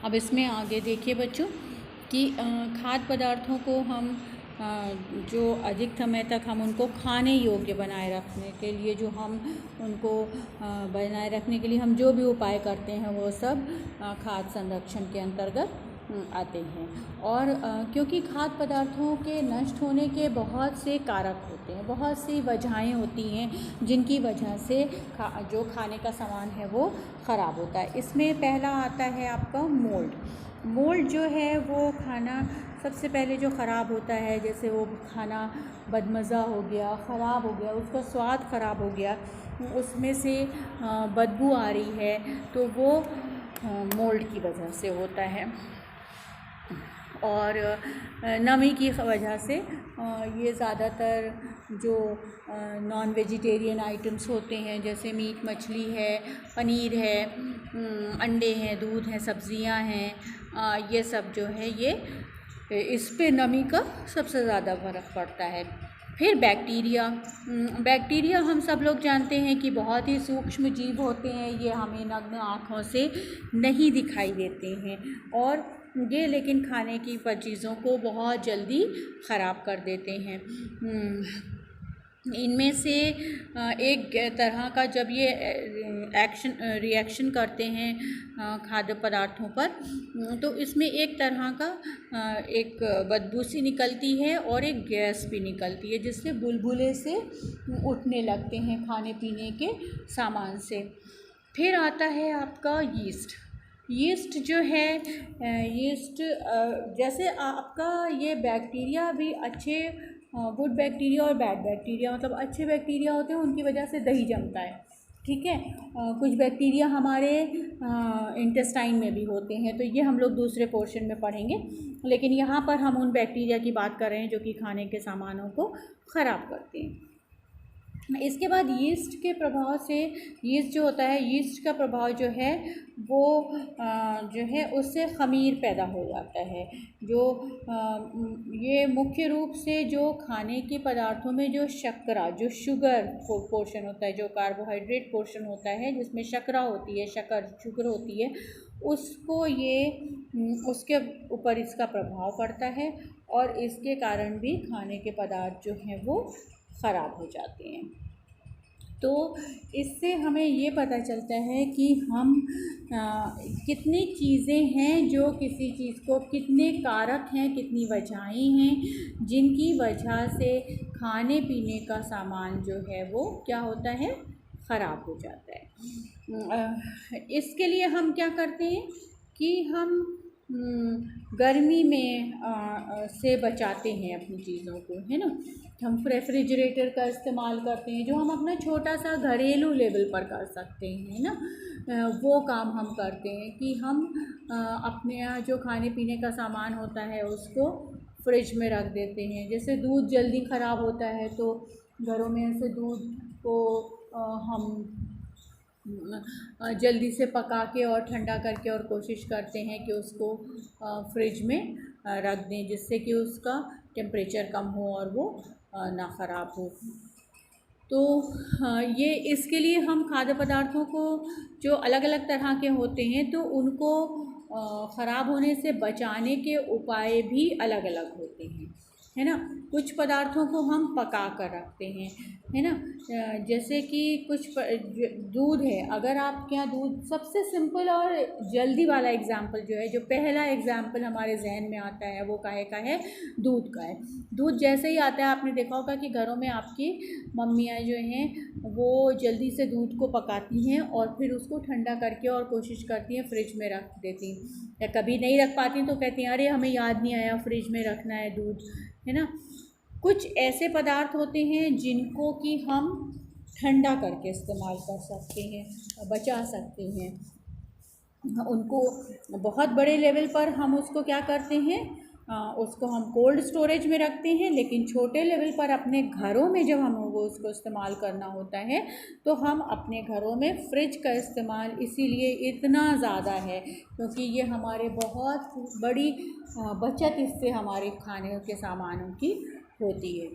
अब इसमें आगे देखिए बच्चों कि खाद्य पदार्थों को हम जो अधिक समय तक हम उनको खाने योग्य बनाए रखने के लिए जो हम उनको बनाए रखने के लिए हम जो भी उपाय करते हैं वो सब खाद्य संरक्षण के अंतर्गत आते हैं। और क्योंकि खाद्य पदार्थों के नष्ट होने के बहुत से कारक होते हैं, बहुत सी वजहें होती हैं जिनकी वजह से जो खाने का सामान है वो ख़राब होता है। इसमें पहला आता है आपका मोल्ड जो है वो खाना सबसे पहले जो ख़राब होता है, जैसे वो खाना बदमज़ा हो गया, ख़राब हो गया, उसका स्वाद ख़राब हो गया, उसमें से बदबू आ रही है, तो वो मोल्ड की वजह से होता है। और नमी की वजह से ये ज़्यादातर जो नॉन वेजिटेरियन आइटम्स होते हैं जैसे मीट मछली है, पनीर है, अंडे हैं, दूध हैं, सब्ज़ियां हैं, ये सब जो है ये इस पे नमी का सबसे ज़्यादा फ़र्क पड़ता है। फिर बैक्टीरिया हम सब लोग जानते हैं कि बहुत ही सूक्ष्म जीव होते हैं, ये हमें नग्न आँखों से नहीं दिखाई देते हैं और ये लेकिन खाने की चीज़ों को बहुत जल्दी ख़राब कर देते हैं। इनमें से एक तरह का जब ये रिएक्शन करते हैं खाद्य पदार्थों पर, तो इसमें एक तरह का एक बदबू सी निकलती है और एक गैस भी निकलती है जिससे बुलबुले से उठने लगते हैं खाने पीने के सामान से। फिर आता है आपका यीस्ट जो है, यीस्ट जैसे आपका ये बैक्टीरिया भी अच्छे गुड बैक्टीरिया और बैड बैक्टीरिया, मतलब अच्छे बैक्टीरिया होते हैं उनकी वजह से दही जमता है, ठीक है। कुछ बैक्टीरिया हमारे इंटेस्टाइन में भी होते हैं, तो ये हम लोग दूसरे पोर्शन में पढ़ेंगे, लेकिन यहाँ पर हम उन बैक्टीरिया की बात कर रहे हैं जो कि खाने के सामानों को ख़राब करते हैं। इसके बाद यीस्ट के प्रभाव से, यीस्ट जो होता है, यीस्ट का प्रभाव जो है वो जो है उससे ख़मीर पैदा हो जाता है। जो ये मुख्य रूप से जो खाने के पदार्थों में जो शर्करा, जो शुगर पोर्शन होता है, जो कार्बोहाइड्रेट पोर्शन होता है जिसमें शर्करा होती है, शुगर होती है, उसको उसके ऊपर इसका प्रभाव पड़ता है और इसके कारण भी खाने के पदार्थ जो हैं वो ख़राब हो जाते हैं। तो इससे हमें ये पता चलता है कि हम कितनी चीज़ें हैं जो किसी चीज़ को, कितने कारक हैं, कितनी वजहें हैं जिनकी वजह से खाने पीने का सामान जो है वो क्या होता है, ख़राब हो जाता है। इसके लिए हम क्या करते हैं कि हम गर्मी में से बचाते हैं अपनी चीज़ों को, है ना। हम रेफ्रिजरेटर का इस्तेमाल करते हैं जो हम अपना छोटा सा घरेलू लेवल पर कर सकते हैं ना। वो काम हम करते हैं कि हम अपने यहाँ जो खाने पीने का सामान होता है उसको फ्रिज में रख देते हैं। जैसे दूध जल्दी ख़राब होता है तो घरों में ऐसे दूध को हम जल्दी से पका के और ठंडा करके और कोशिश करते हैं कि उसको फ्रिज में रख दें जिससे कि उसका टेम्परेचर कम हो और वो ना ख़राब हो। तो ये इसके लिए हम खाद्य पदार्थों को जो अलग अलग तरह के होते हैं तो उनको ख़राब होने से बचाने के उपाय भी अलग अलग होते हैं, है ना। कुछ पदार्थों को हम पका कर रखते हैं, है ना। जैसे कि कुछ दूध है, अगर आपके यहाँ दूध, सबसे सिंपल और जल्दी वाला एग्जाम्पल जो है, जो पहला एग्जाम्पल हमारे जहन में आता है वो काहे का है, दूध का है। दूध जैसे ही आता है आपने देखा होगा कि घरों में आपकी मम्मियाँ जो हैं वो जल्दी से दूध को पकाती हैं और फिर उसको ठंडा करके और कोशिश करती हैं फ्रिज में रख देती, या कभी नहीं रख पाती तो कहती हैं अरे हमें याद नहीं आया फ्रिज में रखना है दूध, है ना। कुछ ऐसे पदार्थ होते हैं जिनको कि हम ठंडा करके इस्तेमाल कर सकते हैं, बचा सकते हैं उनको। बहुत बड़े लेवल पर हम उसको क्या करते हैं, उसको हम कोल्ड स्टोरेज में रखते हैं, लेकिन छोटे लेवल पर अपने घरों में जब हम उसको इस्तेमाल करना होता है तो हम अपने घरों में फ्रिज का इस्तेमाल इसीलिए इतना ज़्यादा है क्योंकि ये हमारे बहुत बड़ी बचत इससे हमारे खाने के सामानों की होती है।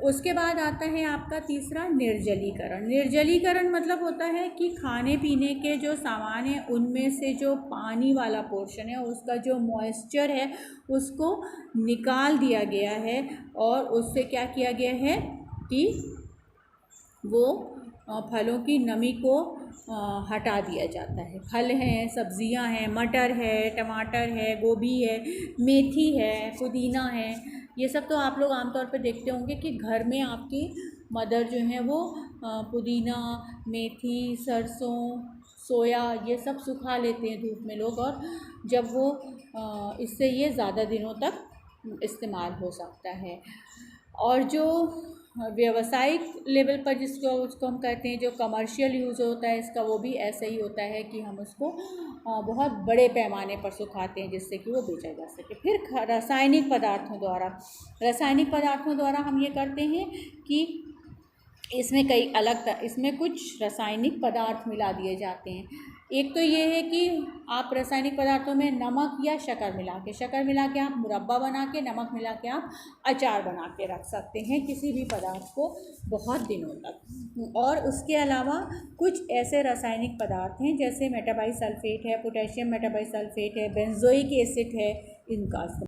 उसके बाद आता है आपका तीसरा निर्जलीकरण। निर्जलीकरण मतलब होता है कि खाने पीने के जो सामान हैं उनमें से जो पानी वाला पोर्शन है उसका जो मॉइस्चर है उसको निकाल दिया गया है और उससे क्या किया गया है कि वो फलों की नमी को हटा दिया जाता है। फल हैं, सब्जियां हैं, मटर है, टमाटर है, गोभी है, मेथी है, पुदीना है, ये सब तो आप लोग आमतौर पे देखते होंगे कि घर में आपकी मदर जो हैं वो पुदीना, मेथी, सरसों, सोया ये सब सुखा लेते हैं धूप में लोग, और जब वो इससे ये ज़्यादा दिनों तक इस्तेमाल हो सकता है। और जो व्यावसायिक लेवल पर जिसको उसको हम कहते हैं, जो कमर्शियल यूज़ होता है इसका, वो भी ऐसा ही होता है कि हम उसको बहुत बड़े पैमाने पर सुखाते हैं जिससे कि वो बेचा जा सके। फिर रासायनिक पदार्थों द्वारा हम ये करते हैं कि इसमें कुछ रासायनिक पदार्थ मिला दिए जाते हैं। एक तो ये है कि आप रासायनिक पदार्थों में नमक या शक्कर मिला के आप मुरब्बा बना के, नमक मिला के आप अचार बना के रख सकते हैं किसी भी पदार्थ को बहुत दिनों तक। और उसके अलावा कुछ ऐसे रासायनिक पदार्थ हैं जैसे मेटाबाइसल्फेट है, पोटेशियम मेटाबाइसल्फेट है, बेंजोइक एसिड है, इनका